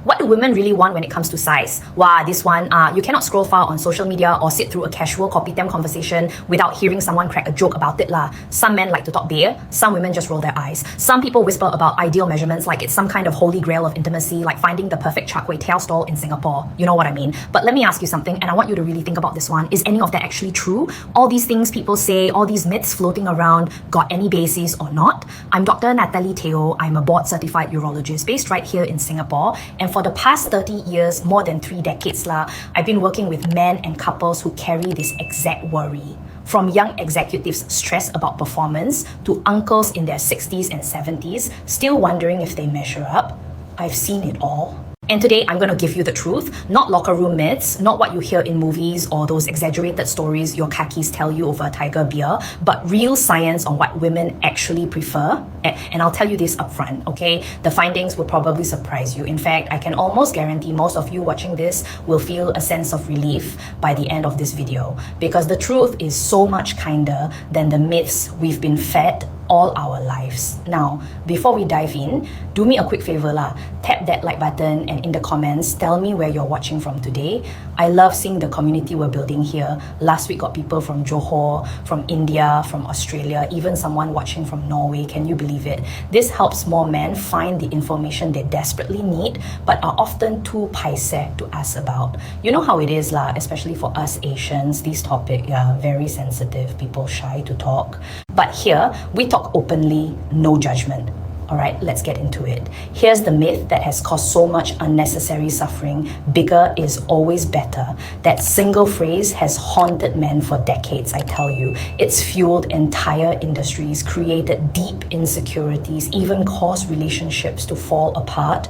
What do women really want when it comes to size? Wow, this one, you cannot scroll far on social media or sit through a casual kopitiam conversation without hearing someone crack a joke about it lah. Some men like to talk beer, some women just roll their eyes. Some people whisper about ideal measurements like it's some kind of holy grail of intimacy, like finding the perfect char kway teow stall in Singapore. You know what I mean? But let me ask you something, and I want you to really think about this one. Is any of that actually true? All these things people say, all these myths floating around, got any basis or not? I'm Dr. Natalie Teo. I'm a board-certified urologist based right here in Singapore, and for the past 30 years, more than 3 decades lah, I've been working with men and couples who carry this exact worry. From young executives stressed about performance to uncles in their 60s and 70s still wondering if they measure up. I've seen it all. And today I'm going to give you the truth, not locker room myths, not what you hear in movies or those exaggerated stories your khakis tell you over a tiger beer, but real science on what women actually prefer. And I'll tell you this upfront, okay? The findings will probably surprise you. In fact, I can almost guarantee most of you watching this will feel a sense of relief by the end of this video, because the truth is so much kinder than the myths we've been fed all our lives. Now, before we dive in, do me a quick favor lah. Tap that like button and in the comments, tell me where you're watching from today. I love seeing the community we're building here. Last week got people from Johor, from India, from Australia, even someone watching from Norway. Can you believe it? This helps more men find the information they desperately need, but are often too paise to ask about. You know how it is lah, especially for us Asians, these topics are very sensitive, people shy to talk. But here, we talk openly, no judgment. Alright, let's get into it. Here's the myth that has caused so much unnecessary suffering: bigger is always better. That single phrase has haunted men for decades, I tell you. It's fueled entire industries, created deep insecurities, even caused relationships to fall apart.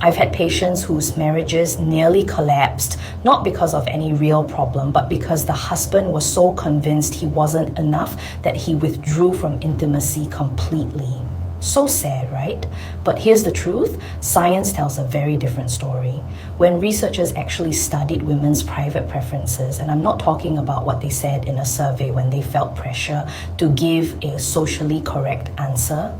I've had patients whose marriages nearly collapsed, not because of any real problem, but because the husband was so convinced he wasn't enough that he withdrew from intimacy completely. So sad, right? But here's the truth. Science tells a very different story. When researchers actually studied women's private preferences, and I'm not talking about what they said in a survey when they felt pressure to give a socially correct answer.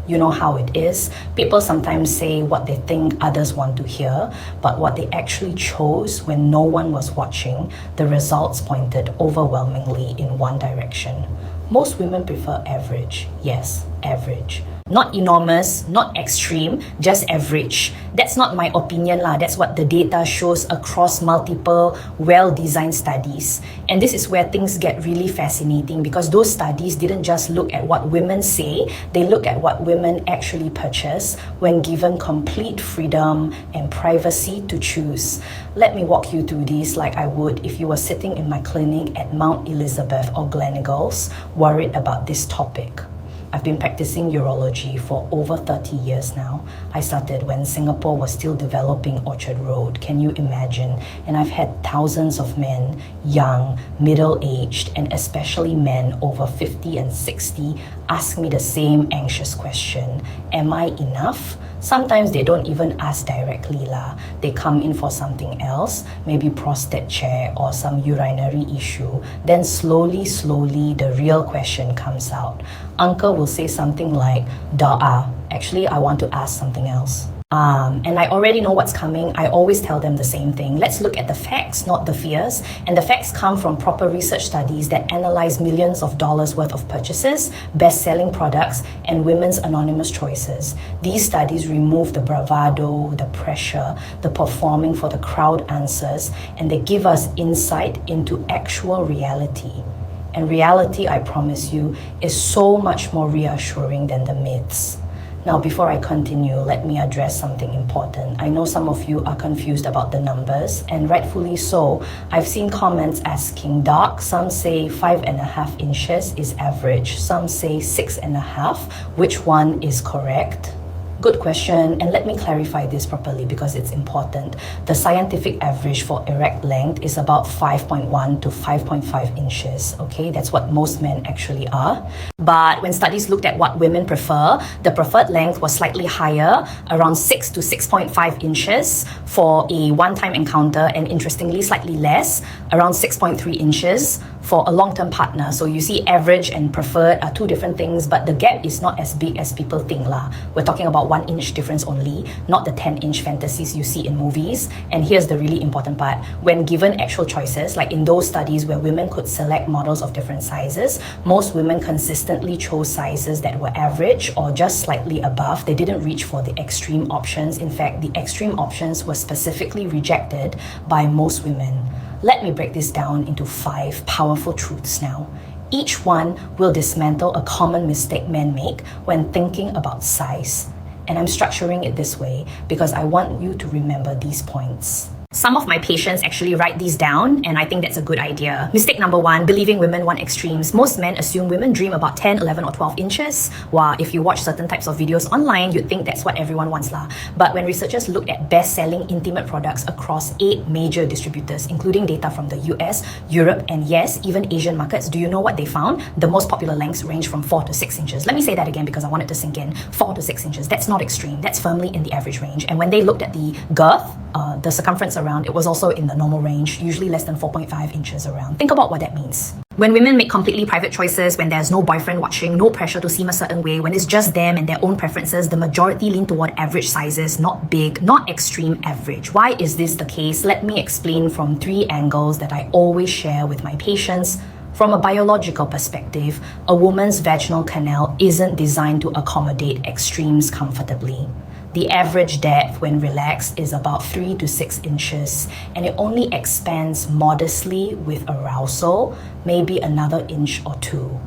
You know how it is. People sometimes say what they think others want to hear, but what they actually chose when no one was watching, the results pointed overwhelmingly in one direction. Most women prefer average. Yes, average. Not enormous, not extreme, just average. That's not my opinion lah. That's what the data shows across multiple well-designed studies. And this is where things get really fascinating, because those studies didn't just look at what women say, they look at what women actually purchase when given complete freedom and privacy to choose. Let me walk you through these like I would if you were sitting in my clinic at Mount Elizabeth or Gleneagles, worried about this topic. I've been practicing urology for over 30 years now. I started when Singapore was still developing Orchard Road. Can you imagine? And I've had thousands of men, young, middle-aged, and especially men over 50 and 60, ask me the same anxious question. Am I enough? Sometimes they don't even ask directly lah. They come in for something else, maybe prostate chair or some urinary issue. Then slowly, the real question comes out. Uncle will say something like, actually I want to ask something else. And I already know what's coming. I always tell them the same thing. Let's look at the facts, not the fears. And the facts come from proper research studies that analyze millions of dollars worth of purchases, best-selling products, and women's anonymous choices. These studies remove the bravado, the pressure, the performing for the crowd answers, and they give us insight into actual reality. And reality, I promise you, is so much more reassuring than the myths. Now, before I continue, let me address something important. I know some of you are confused about the numbers, and rightfully so. I've seen comments asking, Doc, some say 5.5 inches is average, some say 6.5. Which one is correct? Good question, and let me clarify this properly because it's important. The scientific average for erect length is about 5.1 to 5.5 inches, okay? That's what most men actually are. But when studies looked at what women prefer, the preferred length was slightly higher, around 6 to 6.5 inches for a one-time encounter, and interestingly, slightly less, around 6.3 inches for a long-term partner. So you see average and preferred are two different things, but the gap is not as big as people think lah. We're talking about 1 inch difference only, not the 10-inch fantasies you see in movies. And here's the really important part. When given actual choices, like in those studies where women could select models of different sizes, most women consistently chose sizes that were average or just slightly above. They didn't reach for the extreme options. In fact, the extreme options were specifically rejected by most women. Let me break this down into 5 powerful truths now. Each one will dismantle a common mistake men make when thinking about size. And I'm structuring it this way because I want you to remember these points. Some of my patients actually write these down, and I think that's a good idea. Mistake number 1, believing women want extremes. Most men assume women dream about 10, 11 or 12 inches. Wow, if you watch certain types of videos online, you'd think that's what everyone wants lah. But when researchers looked at best-selling intimate products across 8 major distributors, including data from the US, Europe, and yes, even Asian markets, do you know what they found? The most popular lengths range from 4 to 6 inches. Let me say that again because I want it to sink in. 4 to 6 inches. That's not extreme. That's firmly in the average range. And when they looked at the girth, the circumference around, it was also in the normal range, usually less than 4.5 inches around. Think about what that means. When women make completely private choices, when there's no boyfriend watching, no pressure to seem a certain way, when it's just them and their own preferences, the majority lean toward average sizes, not big, not extreme average. Why is this the case? Let me explain from 3 angles that I always share with my patients. From a biological perspective, a woman's vaginal canal isn't designed to accommodate extremes comfortably. The average depth when relaxed is about 3 to 6 inches, and it only expands modestly with arousal, maybe another inch or 2.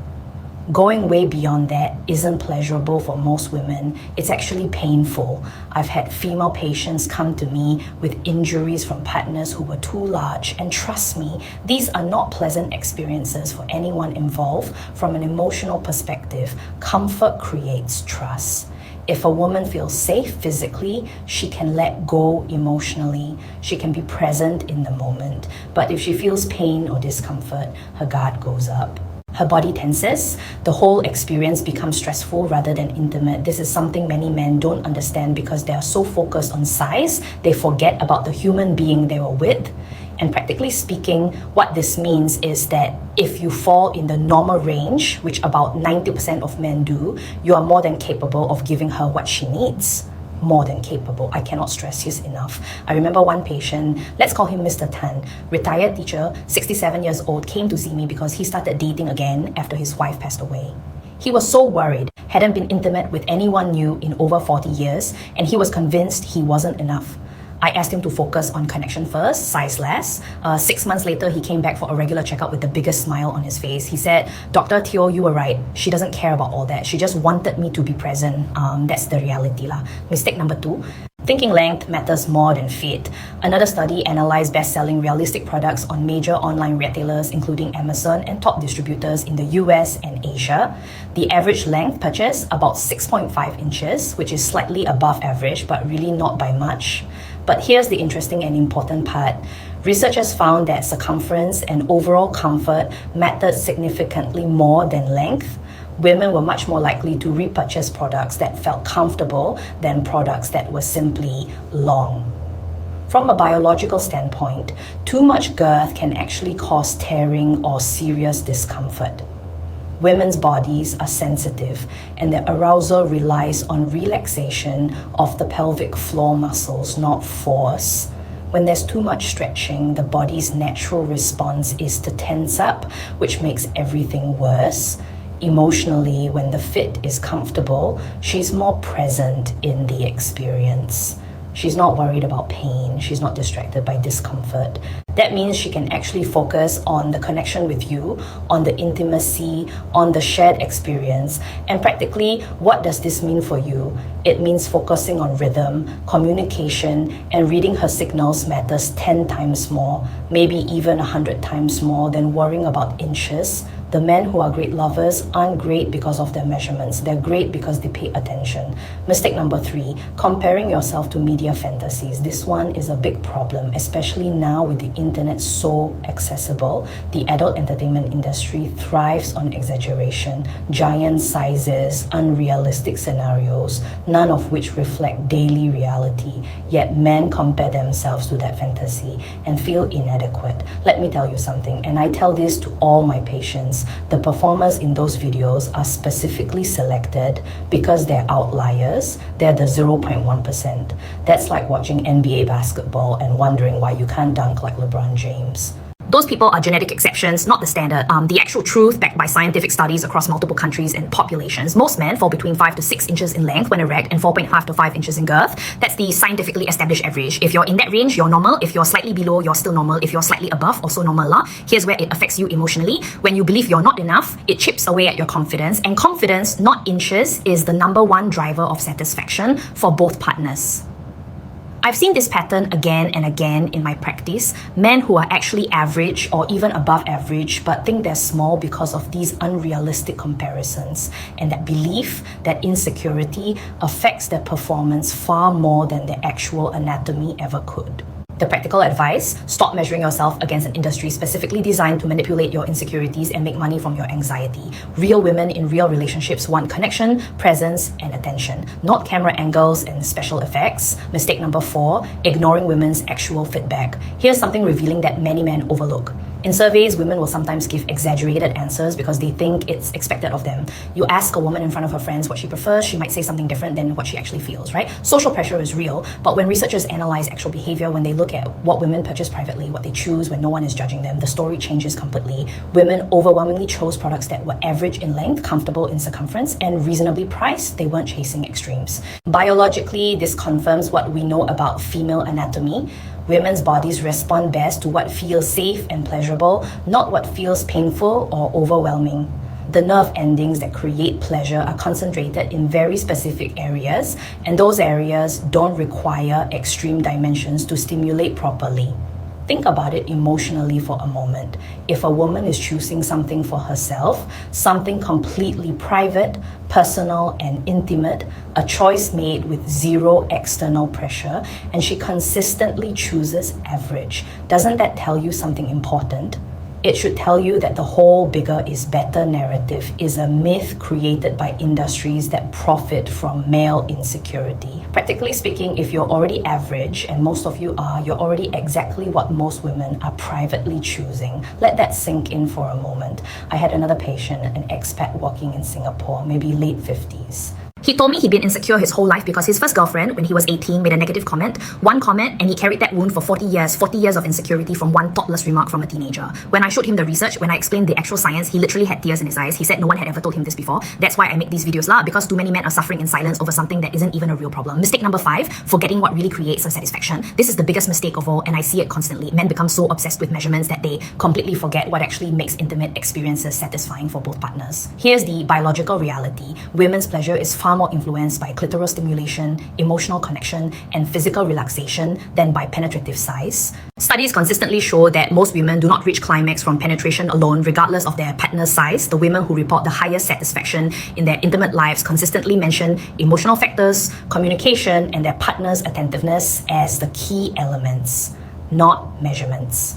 Going way beyond that isn't pleasurable for most women. It's actually painful. I've had female patients come to me with injuries from partners who were too large, and trust me, these are not pleasant experiences for anyone involved. From an emotional perspective, comfort creates trust. If a woman feels safe physically, she can let go emotionally. She can be present in the moment. But if she feels pain or discomfort, her guard goes up. Her body tenses. The whole experience becomes stressful rather than intimate. This is something many men don't understand because they are so focused on size, they forget about the human being they were with. And practically speaking, what this means is that if you fall in the normal range, which about 90% of men do, you are more than capable of giving her what she needs. More than capable. I cannot stress this enough. I remember one patient, let's call him Mr. Tan, retired teacher, 67 years old, came to see me because he started dating again after his wife passed away. He was so worried, hadn't been intimate with anyone new in over 40 years, and he was convinced he wasn't enough. I asked him to focus on connection first, size less. 6 months later, he came back for a regular checkup with the biggest smile on his face. He said, Dr. Teo, you were right. She doesn't care about all that. She just wanted me to be present. That's the reality lah. Mistake number 2. Thinking length matters more than fit. Another study analyzed best-selling realistic products on major online retailers, including Amazon and top distributors in the US and Asia. The average length purchased about 6.5 inches, which is slightly above average, but really not by much. But here's the interesting and important part. Researchers found that circumference and overall comfort mattered significantly more than length. Women were much more likely to repurchase products that felt comfortable than products that were simply long. From a biological standpoint, too much girth can actually cause tearing or serious discomfort. Women's bodies are sensitive, and their arousal relies on relaxation of the pelvic floor muscles, not force. When there's too much stretching, the body's natural response is to tense up, which makes everything worse. Emotionally, when the fit is comfortable, she's more present in the experience. She's not worried about pain. She's not distracted by discomfort. That means she can actually focus on the connection with you, on the intimacy, on the shared experience. And practically, what does this mean for you? It means focusing on rhythm, communication, and reading her signals matters 10 times more, maybe even 100 times more than worrying about inches. The men who are great lovers aren't great because of their measurements. They're great because they pay attention. Mistake number 3, comparing yourself to media fantasies. This one is a big problem, especially now with the internet so accessible. The adult entertainment industry thrives on exaggeration, giant sizes, unrealistic scenarios, none of which reflect daily reality. Yet men compare themselves to that fantasy and feel inadequate. Let me tell you something, and I tell this to all my patients. The performers in those videos are specifically selected because they're outliers. They're the 0.1%. That's like watching NBA basketball and wondering why you can't dunk like LeBron James. Those people are genetic exceptions, not the standard. The actual truth backed by scientific studies across multiple countries and populations. Most men fall between 5 to 6 inches in length when erect and 4.5 to 5 inches in girth. That's the scientifically established average. If you're in that range, you're normal. If you're slightly below, you're still normal. If you're slightly above, also normal. Here's where it affects you emotionally. When you believe you're not enough, it chips away at your confidence. And confidence, not inches, is the #1 driver of satisfaction for both partners. I've seen this pattern again and again in my practice. Men who are actually average or even above average but think they're small because of these unrealistic comparisons, and that belief, that insecurity affects their performance far more than their actual anatomy ever could. The practical advice: stop measuring yourself against an industry specifically designed to manipulate your insecurities and make money from your anxiety. Real women in real relationships want connection, presence, and attention, not camera angles and special effects. Mistake number 4, ignoring women's actual feedback. Here's something revealing that many men overlook. In surveys, women will sometimes give exaggerated answers because they think it's expected of them. You ask a woman in front of her friends what she prefers, she might say something different than what she actually feels, right? Social pressure is real, but when researchers analyze actual behavior, when they look at what women purchase privately, what they choose when no one is judging them, the story changes completely. Women overwhelmingly chose products that were average in length, comfortable in circumference, and reasonably priced. They weren't chasing extremes. Biologically, this confirms what we know about female anatomy. Women's bodies respond best to what feels safe and pleasurable, not what feels painful or overwhelming. The nerve endings that create pleasure are concentrated in very specific areas, and those areas don't require extreme dimensions to stimulate properly. Think about it emotionally for a moment. If a woman is choosing something for herself, something completely private, personal, and intimate, a choice made with zero external pressure, and she consistently chooses average, doesn't that tell you something important? It should tell you that the whole bigger is better narrative is a myth created by industries that profit from male insecurity. Practically speaking, if you're already average, and most of you are, you're already exactly what most women are privately choosing. Let that sink in for a moment. I had another patient, an expat working in Singapore, maybe late 50s. He told me he'd been insecure his whole life because his first girlfriend, when he was 18, made a negative comment. One comment, and he carried that wound for 40 years. 40 years of insecurity from one thoughtless remark from a teenager. When I showed him the research, when I explained the actual science, he literally had tears in his eyes. He said no one had ever told him this before. That's why I make these videos because too many men are suffering in silence over something that isn't even a real problem. Mistake number 5, forgetting what really creates a satisfaction. This is the biggest mistake of all, and I see it constantly. Men become so obsessed with measurements that they completely forget what actually makes intimate experiences satisfying for both partners. Here's the biological reality. Women's pleasure is far more influenced by clitoral stimulation, emotional connection, and physical relaxation than by penetrative size. Studies consistently show that most women do not reach climax from penetration alone, regardless of their partner's size. The women who report the highest satisfaction in their intimate lives consistently mention emotional factors, communication, and their partner's attentiveness as the key elements, not measurements.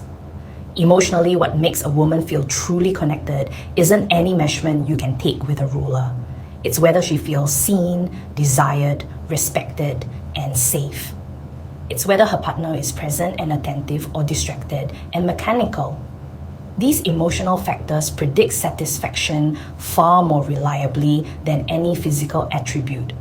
Emotionally, what makes a woman feel truly connected isn't any measurement you can take with a ruler. It's whether she feels seen, desired, respected, and safe. It's whether her partner is present and attentive or distracted and mechanical. These emotional factors predict satisfaction far more reliably than any physical attribute.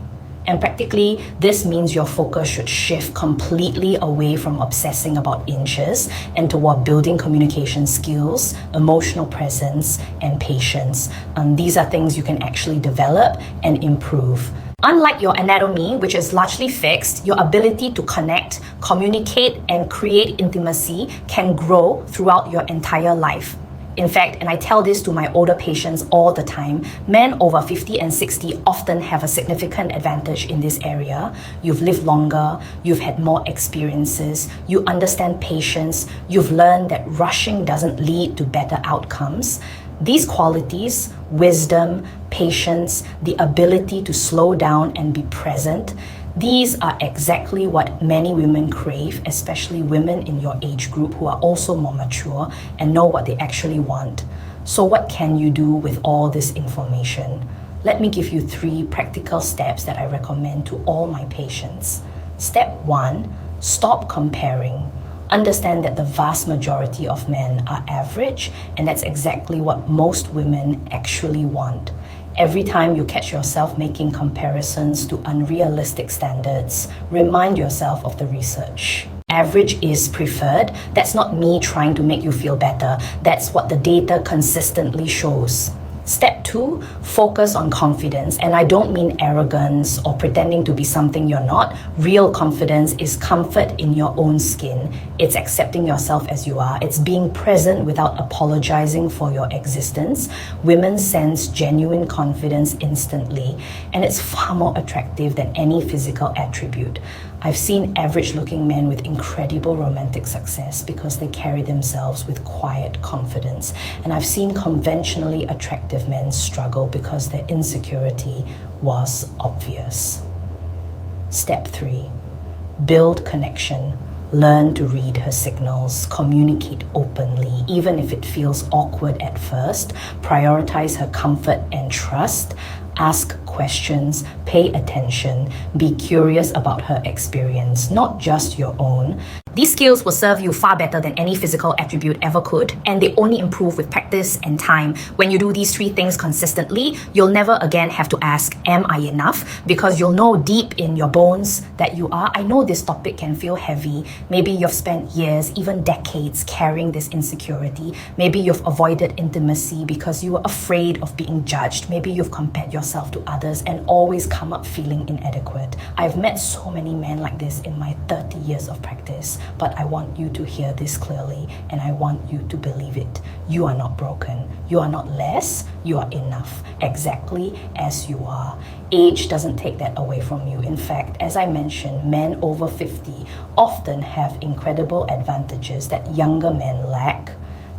And practically, this means your focus should shift completely away from obsessing about inches and toward building communication skills, emotional presence, and patience. These are things you can actually develop and improve. Unlike your anatomy, which is largely fixed, your ability to connect, communicate, and create intimacy can grow throughout your entire life. In fact, and I tell this to my older patients all the time, men over 50 and 60 often have a significant advantage in this area. You've lived longer, you've had more experiences, you understand patience, you've learned that rushing doesn't lead to better outcomes. These qualities, wisdom, patience, the ability to slow down and be present, these are exactly what many women crave, especially women in your age group who are also more mature and know what they actually want. So what can you do with all this information? Let me give you 3 practical steps that I recommend to all my patients. Step 1, stop comparing. Understand that the vast majority of men are average, and that's exactly what most women actually want. Every time you catch yourself making comparisons to unrealistic standards, remind yourself of the research. Average is preferred. That's not me trying to make you feel better. That's what the data consistently shows. Step 2, focus on confidence. And I don't mean arrogance or pretending to be something you're not. Real confidence is comfort in your own skin. It's accepting yourself as you are. It's being present without apologizing for your existence. Women sense genuine confidence instantly, and it's far more attractive than any physical attribute. I've seen average-looking men with incredible romantic success because they carry themselves with quiet confidence. And I've seen conventionally attractive men struggle because their insecurity was obvious. Step 3, build connection. Learn to read her signals, communicate openly, even if it feels awkward at first. Prioritize her comfort and trust. Ask questions, pay attention, be curious about her experience, not just your own. These skills will serve you far better than any physical attribute ever could, and they only improve with practice and time. When you do these 3 things consistently, you'll never again have to ask, am I enough? Because you'll know deep in your bones that you are. I know this topic can feel heavy. Maybe you've spent years, even decades, carrying this insecurity. Maybe you've avoided intimacy because you were afraid of being judged. Maybe you've compared yourself to others and always come up feeling inadequate. I've met so many men like this in my 30 years of practice. But I want you to hear this clearly, and I want you to believe it. You are not broken. You are not less. You are enough, exactly as you are. Age doesn't take that away from you. In fact, as I mentioned, men over 50 often have incredible advantages that younger men lack.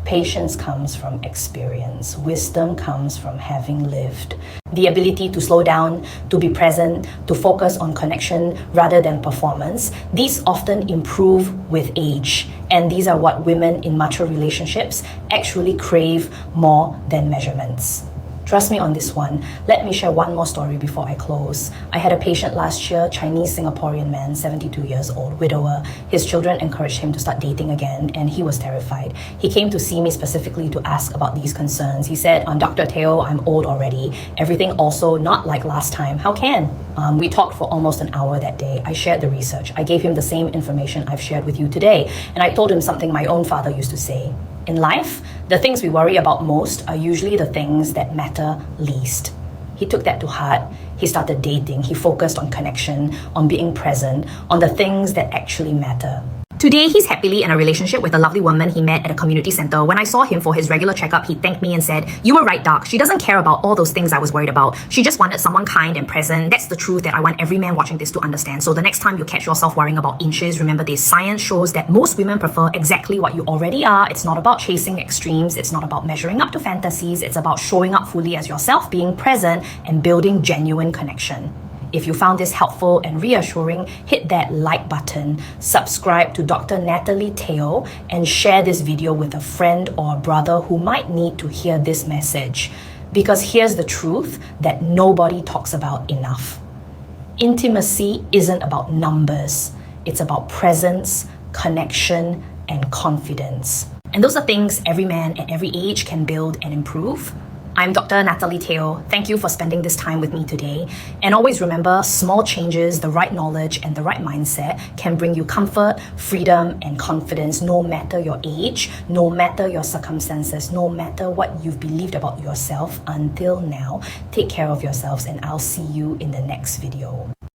Patience comes from experience. Wisdom comes from having lived. The ability to slow down, to be present, to focus on connection rather than performance. These often improve with age. And these are what women in mature relationships actually crave more than measurements. Trust me on this one. Let me share one more story before I close. I had a patient last year, Chinese Singaporean man, 72 years old, widower. His children encouraged him to start dating again, and he was terrified. He came to see me specifically to ask about these concerns. He said, Dr. Teo, I'm old already. Everything also not like last time. How can? We talked for almost an hour that day. I shared the research. I gave him the same information I've shared with you today. And I told him something my own father used to say. In life, the things we worry about most are usually the things that matter least. He took that to heart. He started dating. He focused on connection, on being present, on the things that actually matter. Today, he's happily in a relationship with a lovely woman he met at a community center. When I saw him for his regular checkup, he thanked me and said, "You were right, Doc. She doesn't care about all those things I was worried about. She just wanted someone kind and present." That's the truth that I want every man watching this to understand. So the next time you catch yourself worrying about inches, remember this. Science shows that most women prefer exactly what you already are. It's not about chasing extremes. It's not about measuring up to fantasies. It's about showing up fully as yourself, being present, and building genuine connection. If you found this helpful and reassuring, hit that like button, subscribe to Dr. Natalie Teo, and share this video with a friend or a brother who might need to hear this message. Because here's the truth that nobody talks about enough. Intimacy isn't about numbers. It's about presence, connection, and confidence. And those are things every man at every age can build and improve. I'm Dr. Natalie Teo. Thank you for spending this time with me today. And always remember, small changes, the right knowledge, and the right mindset can bring you comfort, freedom, and confidence no matter your age, no matter your circumstances, no matter what you've believed about yourself until now. Take care of yourselves, and I'll see you in the next video.